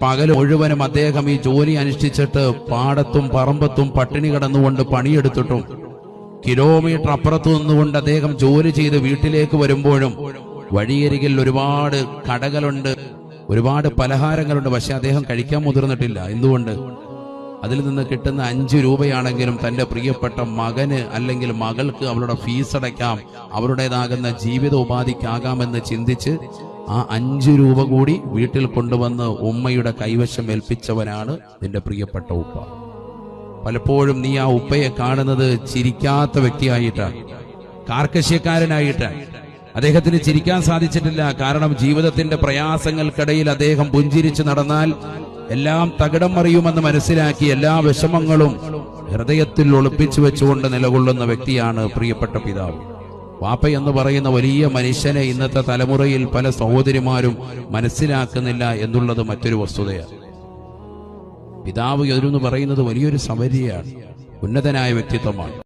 പകൽ മുഴുവനും അദ്ദേഹം ഈ ജോലി അനുഷ്ഠിച്ചിട്ട് പാടത്തും പറമ്പത്തും പട്ടിണി കിടന്നുകൊണ്ട് പണിയെടുത്തിട്ടും കിലോമീറ്റർ അപ്പുറത്തു നിന്നുകൊണ്ട് അദ്ദേഹം ജോലി ചെയ്ത് വീട്ടിലേക്ക് വരുമ്പോഴും വഴിയരികിൽ ഒരുപാട് കടകളുണ്ട്, ഒരുപാട് പലഹാരങ്ങളുണ്ട്. പക്ഷെ അദ്ദേഹം കഴിക്കാൻ മുതിർന്നിട്ടില്ല. എന്തുകൊണ്ട്? അതിൽ നിന്ന് കിട്ടുന്ന 5 രൂപയാണെങ്കിലും തന്റെ പ്രിയപ്പെട്ട മകന് അല്ലെങ്കിൽ മകൾക്ക് അവളുടെ ഫീസ് അടയ്ക്കാം, അവരുടേതാകുന്ന ജീവിത ഉപാധിക്കാകാമെന്ന് ചിന്തിച്ച് ആ 5 രൂപ കൂടി വീട്ടിൽ കൊണ്ടുവന്ന് ഉമ്മയുടെ കൈവശം ഏൽപ്പിച്ചവനാണ് നിന്റെ പ്രിയപ്പെട്ട ഉപ്പ. പലപ്പോഴും നീ ആ ഉപ്പയെ കാണുന്നത് ചിരിക്കാത്ത വ്യക്തിയായിട്ടാണ്, കാർക്കശ്യക്കാരനായിട്ടാണ്. അദ്ദേഹത്തിന് ചിരിക്കാൻ സാധിച്ചിട്ടില്ല. കാരണം ജീവിതത്തിന്റെ പ്രയാസങ്ങൾക്കിടയിൽ അദ്ദേഹം പുഞ്ചിരിച്ചു നടന്നാൽ എല്ലാം തകിടം മറിയുമെന്ന് മനസ്സിലാക്കി എല്ലാ വിഷമങ്ങളും ഹൃദയത്തിൽ ഒളിപ്പിച്ചു വെച്ചുകൊണ്ട് നിലകൊള്ളുന്ന വ്യക്തിയാണ് പ്രിയപ്പെട്ട പിതാവ്. വാപ്പ എന്ന് പറയുന്ന വലിയ മനുഷ്യനെ ഇന്നത്തെ തലമുറയിൽ പല സഹോദരിമാരും മനസ്സിലാക്കുന്നില്ല എന്നുള്ളത് മറ്റൊരു വസ്തുതയാണ്. പിതാവ് എന്ന് പറയുന്നത് വലിയൊരു സമരിയാണ്, ഉന്നതനായ വ്യക്തിത്വമാണ്.